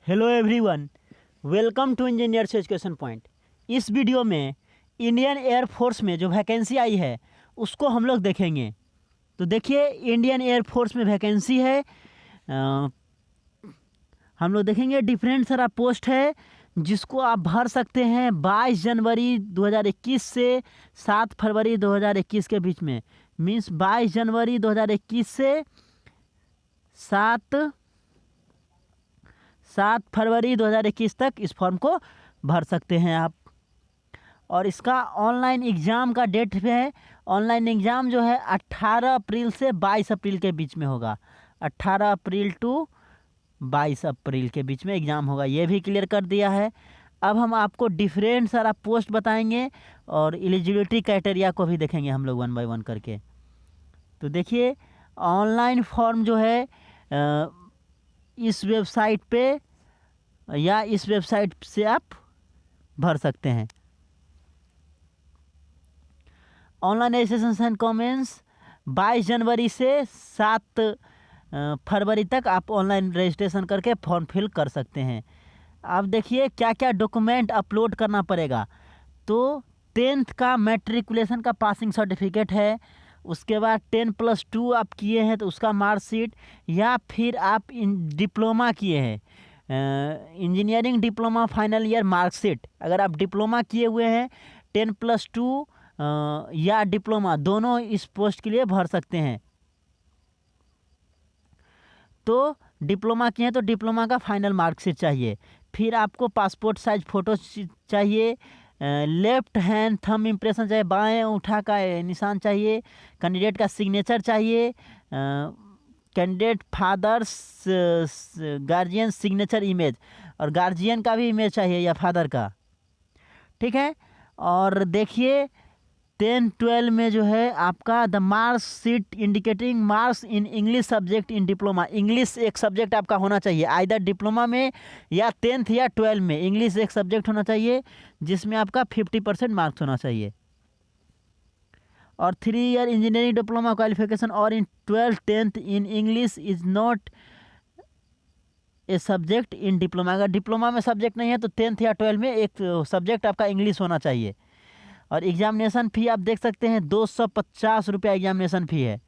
Hello everyone, welcome to engineers education point. इस video में Indian air force में जो वैकेंसी आई है उसको हम लोग देखेंगे। तो देखिए, इंडियन एयरफोर्स में वैकेंसी है, हम लोग देखेंगे। डिफरेंट सारा पोस्ट है जिसको आप भर सकते हैं 22 जनवरी 2021 से 7 फरवरी 2021 के बीच में। मीन्स 22 जनवरी 2021 से 7 फरवरी 2021 तक इस फॉर्म को भर सकते हैं आप। और इसका ऑनलाइन एग्ज़ाम का डेट है। ऑनलाइन एग्ज़ाम जो है 18 अप्रैल से 22 अप्रैल के बीच में होगा। 18 अप्रैल टू 22 अप्रैल के बीच में एग्ज़ाम होगा, ये भी क्लियर कर दिया है। अब हम आपको डिफरेंट सारा पोस्ट बताएंगे और एलिजिबिलिटी क्राइटेरिया को भी देखेंगे हम लोग वन बाय वन करके। तो देखिए, ऑनलाइन फॉर्म जो है इस वेबसाइट पे या इस वेबसाइट से आप भर सकते हैं। ऑनलाइन रजिस्ट्रेशन एंड कमेंस 22 जनवरी से 7 फरवरी तक आप ऑनलाइन रजिस्ट्रेशन करके फॉर्म फिल कर सकते हैं। अब देखिए क्या क्या डॉक्यूमेंट अपलोड करना पड़ेगा। तो 10th का मैट्रिकुलेशन का पासिंग सर्टिफिकेट है, उसके बाद 10+2 आप किए हैं तो उसका मार्कशीट, या फिर आप डिप्लोमा किए हैं, engineering diploma final year marksheet. अगर आप डिप्लोमा किए हुए हैं 10+2 या डिप्लोमा, दोनों इस पोस्ट के लिए भर सकते हैं। तो डिप्लोमा किए हैं तो डिप्लोमा का फाइनल मार्कशीट चाहिए। फिर आपको पासपोर्ट साइज फ़ोटो चाहिए, लेफ्ट हैंड थंब इम्प्रेशन चाहिए, बाएं अंगूठा का निशान चाहिए, कैंडिडेट का सिग्नेचर चाहिए, candidate father's guardian signature image, और गार्जियन का भी इमेज चाहिए या फादर का, ठीक है। और देखिए 10-12 में जो है आपका the marksheet indicating marks in English subject in diploma. English एक सब्जेक्ट आपका होना चाहिए, आइदर डिप्लोमा में या 10th या 12 में इंग्लिश एक सब्जेक्ट होना चाहिए जिसमें आपका 50% मार्क्स होना चाहिए। और 3 ईयर इंजीनियरिंग डिप्लोमा क्वालिफिकेशन और इन 12th 10th in English is not a subject in diploma. अगर डिप्लोमा में सब्जेक्ट नहीं है तो 10th या 12 में एक सब्जेक्ट आपका इंग्लिश होना चाहिए। और एग्जामिनेशन फ़ी आप देख सकते हैं 250 रुपया एग्जामिनेशन फ़ी है।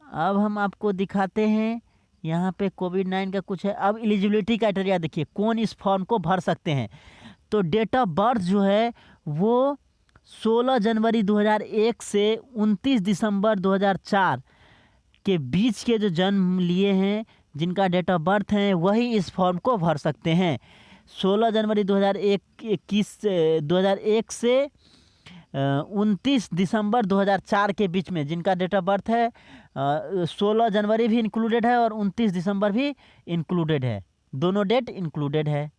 अब हम आपको दिखाते हैं यहाँ पे कोविड-19 का कुछ है। अब एलिजिबिलिटी क्राइटेरिया देखिए, कौन इस फॉर्म को भर सकते हैं। तो डेट ऑफ बर्थ जो है वो 16 जनवरी 2001 से 29 दिसंबर 2004 के बीच के जो जन्म लिए हैं, जिनका डेट ऑफ बर्थ है, वही इस फॉर्म को भर सकते हैं। 16 जनवरी 2001 से 29 दिसंबर 2004 के बीच में जिनका डेट ऑफ बर्थ है, 16 जनवरी भी इंक्लूडेड है और 29 दिसंबर भी इंक्लूडेड है, दोनों डेट इंक्लूडेड है।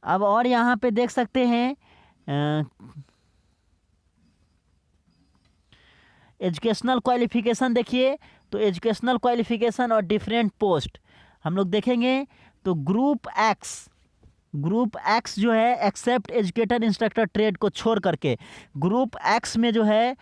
अब और यहाँ पे देख सकते हैं एजुकेशनल क्वालिफिकेशन। देखिए, तो एजुकेशनल क्वालिफिकेशन और डिफरेंट पोस्ट हम लोग देखेंगे। तो ग्रुप एक्स जो है, एक्सेप्ट एजुकेटर इंस्ट्रक्टर ट्रेड को छोड़ करके, ग्रुप एक्स में जो है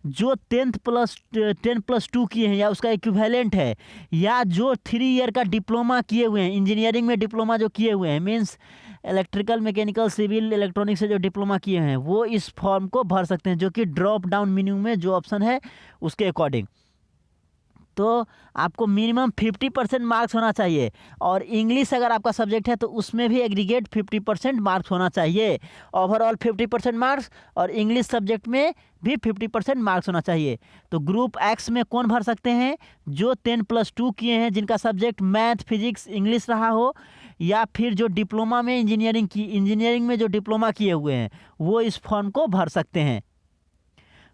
जो 10+2 किए हैं या उसका इक्विवेलेंट है, या जो 3 ईयर का डिप्लोमा किए हुए हैं, इंजीनियरिंग में डिप्लोमा जो किए हुए हैं, means electrical mechanical civil electronics से जो डिप्लोमा किए हैं, वो इस फॉर्म को भर सकते हैं, जो कि ड्रॉप डाउन मेन्यू में जो ऑप्शन है उसके अकॉर्डिंग। तो आपको मिनिमम 50% मार्क्स होना चाहिए। और इंग्लिश अगर आपका सब्जेक्ट है तो उसमें भी एग्रीगेट 50% मार्क्स होना चाहिए। ओवरऑल 50% मार्क्स और इंग्लिश सब्जेक्ट में भी 50% मार्क्स होना चाहिए। तो ग्रुप एक्स में कौन भर सकते हैं? जो 10+2 किए हैं, जिनका सब्जेक्ट मैथ फिजिक्स इंग्लिश रहा हो, या फिर जो डिप्लोमा में इंजीनियरिंग में जो डिप्लोमा किए हुए हैं, वो इस फॉर्म को भर सकते हैं।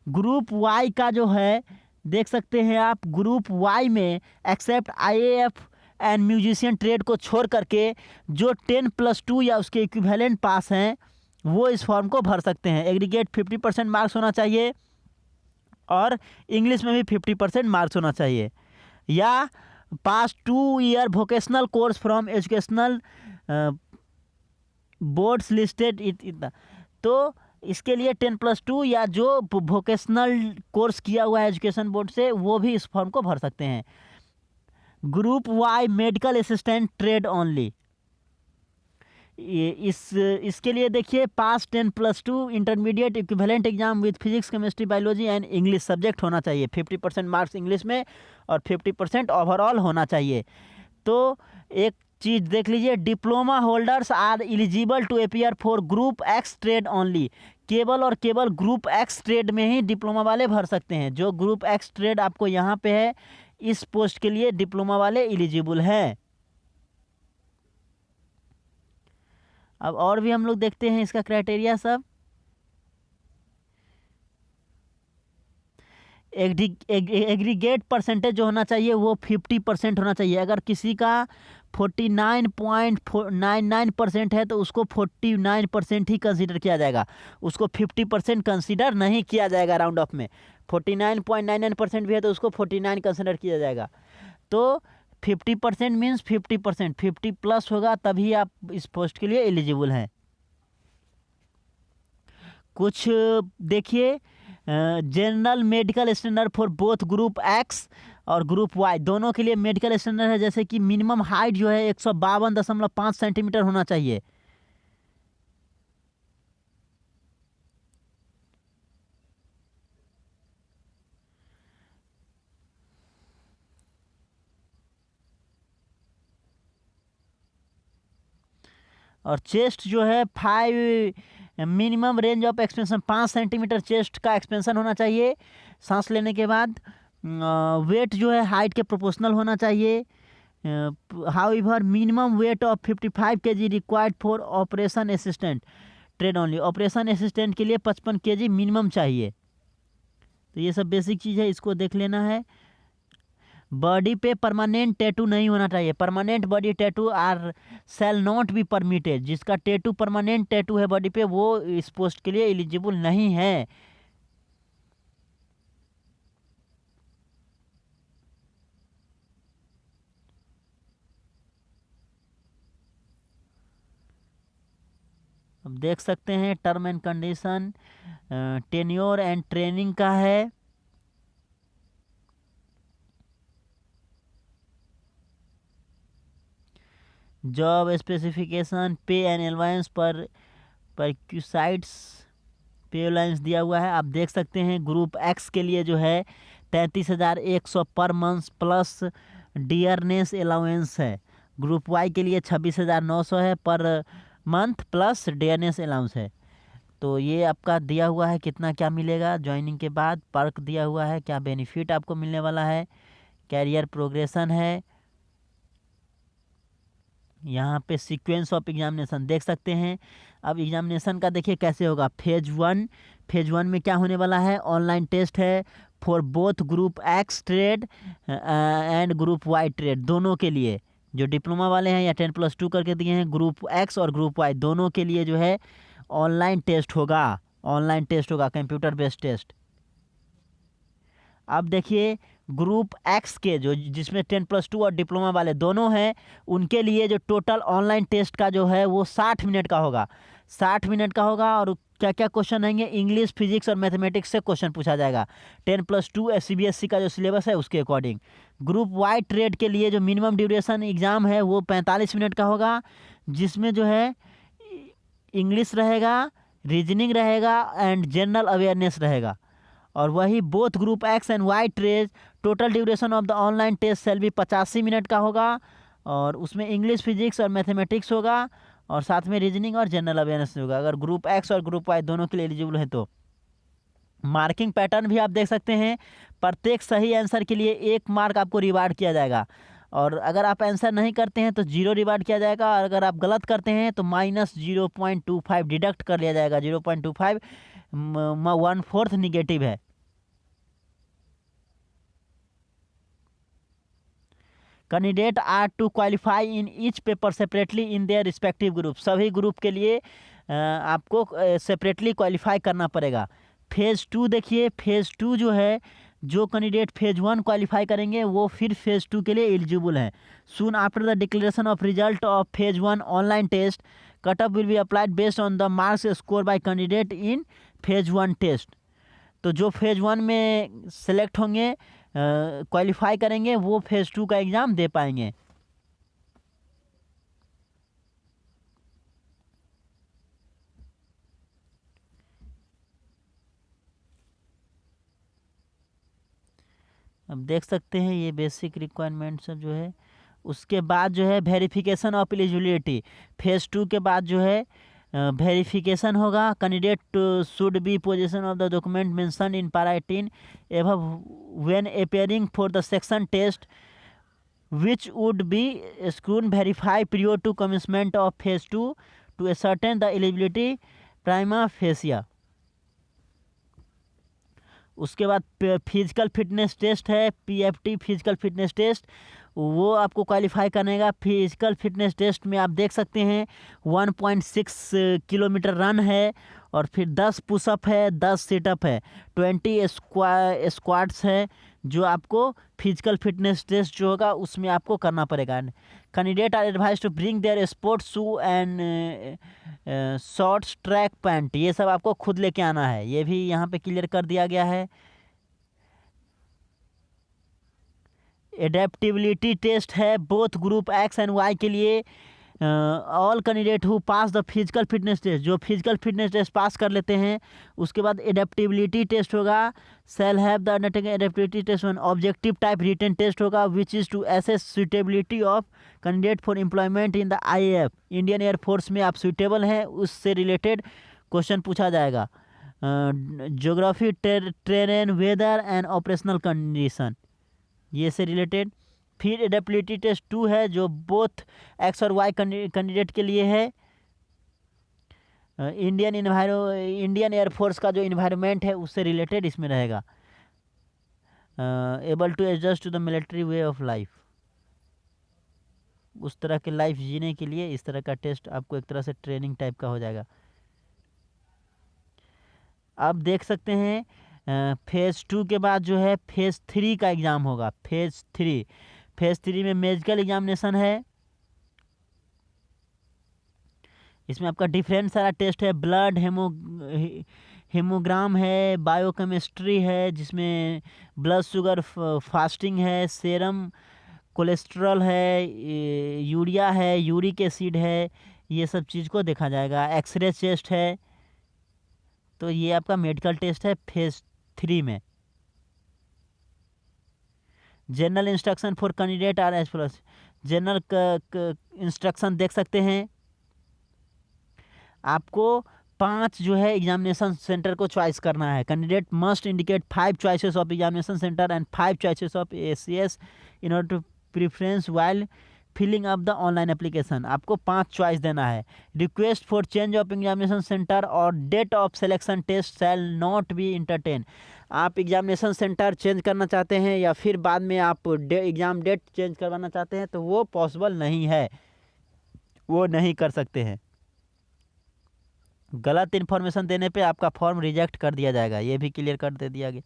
ग्रुप वाई का जो है देख सकते हैं आप, ग्रुप वाई में except IAF and musician trade को छोड़ करके जो 10+2 या उसके इक्विवेलेंट पास हैं, वो इस फॉर्म को भर सकते हैं। एग्रीगेट 50% मार्क्स होना चाहिए और इंग्लिश में भी 50% मार्क्स होना चाहिए, या पास 2 year vocational course from educational boards listed. तो इसके लिए 10+2 या जो वोकेशनल कोर्स किया हुआ है एजुकेशन बोर्ड से, वो भी इस फॉर्म को भर सकते हैं। Group Y medical assistant trade only, इसके लिए देखिए पास 10+2 intermediate equivalent exam with physics chemistry biology and English subject होना चाहिए। 50% मार्क्स इंग्लिश में और 50% ओवरऑल होना चाहिए। तो एक चीज़ देख लीजिए, diploma holders are eligible to appear for group X trade only. केवल और केवल ग्रुप एक्स ट्रेड में ही डिप्लोमा वाले भर सकते हैं। जो ग्रुप एक्स ट्रेड आपको यहाँ पे है, इस पोस्ट के लिए डिप्लोमा वाले एलिजिबल हैं। अब और भी हम लोग देखते हैं इसका क्राइटेरिया सब। एग्रीगेट परसेंटेज जो होना चाहिए वो 50% होना चाहिए। अगर किसी का 49.99% है तो उसको 49% ही कंसीडर किया जाएगा, उसको 50% कंसीडर नहीं किया जाएगा। राउंड ऑफ में 49.99% भी है तो उसको 49 कंसीडर किया जाएगा। तो 50% मीन्स 50%, 50+ होगा तभी आप इस पोस्ट के लिए एलिजिबल हैं। कुछ देखिए, general medical standard for both group X और ग्रुप वाई दोनों के लिए मेडिकल स्टैंडर्ड है। जैसे कि मिनिमम हाइट जो है 152.5 सेंटीमीटर होना चाहिए। और चेस्ट जो है 5 minimum range of expansion 5 centimetre chest का एक्सपेंशन होना चाहिए सांस लेने के बाद। वेट जो है हाइट के प्रोपोर्शनल होना चाहिए। However minimum weight of 55 kg required for operation assistant trade only. Operation assistant के लिए 55 kg मिनिमम चाहिए। तो ये सब बेसिक चीज़ है, इसको देख लेना है। बॉडी पे परमानेंट टैटू नहीं होना चाहिए। Permanent body tattoo are shall not be permitted. जिसका टैटू परमानेंट टैटू है बॉडी पे, वो इस पोस्ट के लिए एलिजिबल नहीं है। अब देख सकते हैं term and condition, tenure and training का है। जॉब स्पेसिफिकेशन, पे एंड एलाउंस पर क्यूसाइड्स पे अलाउंस दिया हुआ है। आप देख सकते हैं ग्रुप एक्स के लिए जो है 33,100 per month plus dearness allowance है। ग्रुप वाई के लिए 26,900 है per month plus dearness allowance है। तो ये आपका दिया हुआ है कितना क्या मिलेगा ज्वाइनिंग के बाद, पर्क दिया हुआ है, क्या बेनिफिट आपको मिलने वाला है, कैरियर प्रोग्रेशन है। यहाँ पे सीक्वेंस ऑफ एग्जामिनेशन देख सकते हैं। अब एग्जामिनेशन का देखिए कैसे होगा। फेज वन में क्या होने वाला है, ऑनलाइन टेस्ट है for both group X trade and group Y trade, दोनों के लिए। जो डिप्लोमा वाले हैं या 10+2 करके दिए हैं, ग्रुप एक्स और ग्रुप वाई दोनों के लिए जो है ऑनलाइन टेस्ट होगा। Computer based test. अब देखिए ग्रुप एक्स के जो जिसमें 10+2 और डिप्लोमा वाले दोनों हैं, उनके लिए जो टोटल ऑनलाइन टेस्ट का जो है वो 60 मिनट का होगा। 60 मिनट का होगा और क्या क्या क्वेश्चन आएंगे, इंग्लिश, फिजिक्स और मैथमेटिक्स से क्वेश्चन पूछा जाएगा। 10+2 CBSE का जो सिलेबस है उसके अकॉर्डिंग। ग्रुप वाई ट्रेड के लिए जो मिनिमम ड्यूरेशन एग्ज़ाम है वो 45 मिनट का होगा, जिसमें जो है इंग्लिश रहेगा, रीजनिंग रहेगा एंड जनरल अवेयरनेस रहेगा। और वही both group X and Y trade total duration of the online test shall भी 85 मिनट का होगा और उसमें इंग्लिश, फिजिक्स और मैथमेटिक्स होगा और साथ में रीजनिंग और जनरल अवेयरनेस होगा। अगर ग्रुप एक्स और ग्रुप वाई दोनों के लिए एलिजिबल है तो मार्किंग पैटर्न भी आप देख सकते हैं। प्रत्येक सही आंसर के लिए 1 मार्क आपको रिवार्ड किया जाएगा और अगर आप आंसर नहीं करते हैं तो 0 रिवार्ड किया जाएगा और अगर आप गलत करते हैं तो -0.25 डिडक्ट कर लिया जाएगा। 0.25 1/4 निगेटिव है। Candidate are to qualify in each paper separately in their respective group. सभी ग्रुप के लिए आपको सेपरेटली क्वालिफाई करना पड़ेगा। फेज़ 2 देखिए, फेज़ 2 जो है, जो कैंडिडेट फेज़ 1 क्वालिफाई करेंगे वो फिर फेज़ 2 के लिए एलिजिबल हैं। Soon after the declaration of result of phase 1 online test, cut off will be applied based on the marks score by candidate in phase 1 test. तो जो फेज 1 में select होंगे, क्वालिफाई करेंगे, वो फेज 2 का एग्ज़ाम दे पाएंगे। अब देख सकते हैं ये बेसिक रिक्वायरमेंट सब जो है। उसके बाद जो है वेरिफिकेशन ऑफ एलिजिबिलिटी, फेज 2 के बाद जो है वेरिफिकेशन होगा। Candidate should be position of the document mention in para 18 above when appearing for the section test which would be screen verified prior to commencement of phase 2 to ascertain the eligibility prima facie। उसके बाद physical fitness test है, PFT physical fitness test, वो आपको qualify करने का। Physical fitness test में आप देख सकते हैं 1.6 किलोमीटर रन है, और फिर 10 पुशअप है, 10 सिटअप है, 20 स्क्वाट्स है, जो आपको फिजिकल फिटनेस टेस्ट जो होगा उसमें आपको करना पड़ेगा। Candidate are advise to bring their sports shoe and shorts track pant, ये सब आपको खुद लेके आना है, ये भी यहाँ पे क्लियर कर दिया गया है। एडेप्टिबिलिटी टेस्ट है both group X and Y के लिए। All candidate who pass the physical fitness test, जो फिजिकल फिटनेस टेस्ट पास कर लेते हैं, उसके बाद एडेप्टिबिलिटी टेस्ट होगा। Shall have the undertaking adaptability test one objective type written test होगा which is to assess suitability of candidate for employment in the IAF, Indian air force में आप suitable हैं, उससे रिलेटेड क्वेश्चन पूछा जाएगा। Geography, terrain, weather and operational condition, ये से related. फिर एडेप्टिबिलिटी टेस्ट 2 है जो बोथ एक्स और वाई कैंडिडेट के लिए है। इंडियन एयरफोर्स का जो इन्वायरमेंट है उससे रिलेटेड इसमें रहेगा। Able to adjust to the military way of life, उस तरह के लाइफ जीने के लिए इस तरह का टेस्ट आपको एक तरह से ट्रेनिंग टाइप का हो जाएगा। अब देख सकते हैं फेज 2 के बाद जो है फेज 3 का एग्ज़ाम होगा। फेज 3 में मेडिकल एग्जामिनेशन है। इसमें आपका डिफरेंट सारा टेस्ट है, ब्लड, हेमोग्राम है, बायोकेमिस्ट्री है जिसमें ब्लड शुगर फास्टिंग है, सेरम कोलेस्ट्रॉल है, यूरिया है, यूरिक एसिड है, ये सब चीज़ को देखा जाएगा। एक्सरे टेस्ट है। तो ये आपका मेडिकल टेस्ट है फेज 3 में। General instruction for candidate are as plus, general instruction देख सकते हैं। आपको 5 जो है एग्जामिनेशन सेंटर को चॉइस करना है। Candidate must indicate 5 choices of examination centre and 5 choices of ACS in order to preference while filling up the online application. आपको 5 चॉइस देना है। Request for change of examination centre और date of selection test shall not be entertain. आप examination centre change करना चाहते हैं या फिर बाद में आप एग्ज़ाम डेट चेंज करवाना चाहते हैं तो वो पॉसिबल नहीं है, वो नहीं कर सकते हैं। गलत इन्फॉर्मेशन देने पे आपका फॉर्म रिजेक्ट कर दिया जाएगा, ये भी क्लियर कर दे दिया गया।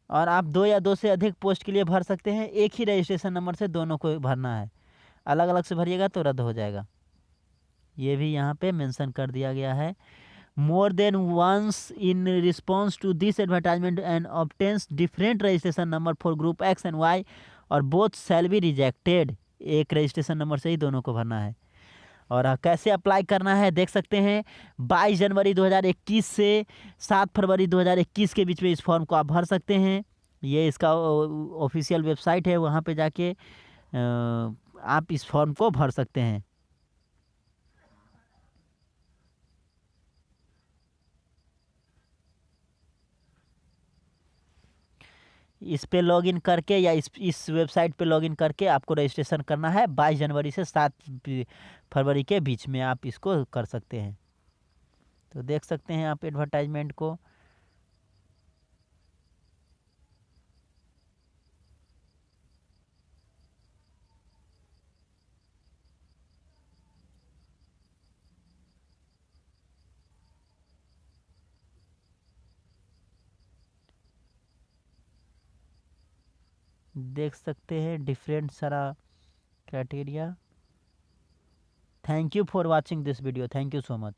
और आप 2 या 2 से अधिक पोस्ट के लिए भर सकते हैं। एक ही रजिस्ट्रेशन नंबर से दोनों को भरना है, अलग अलग से भरिएगा तो रद्द हो जाएगा। ये भी यहाँ पे मेंशन कर दिया गया है। More than once in response to this advertisement and obtains different registration number for group X and Y or both shall be rejected. एक रजिस्ट्रेशन नंबर से ही दोनों को भरना है। और कैसे अप्लाई करना है देख सकते हैं। 22 जनवरी 2021 से 7 फरवरी 2021 के बीच में इस फॉर्म को आप भर सकते हैं। ये इसका ऑफिशियल वेबसाइट है, वहाँ पे जाके आप इस फॉर्म को भर सकते हैं। इस पे लॉगिन करके या इस वेबसाइट पे लॉगिन करके आपको रजिस्ट्रेशन करना है। 22 जनवरी से 7 फरवरी के बीच में आप इसको कर सकते हैं। तो देख सकते हैं आप एडवर्टाइजमेंट को। देख सकते हैं डिफरेंट सारा criteria. Thank you for watching this video, thank you so much.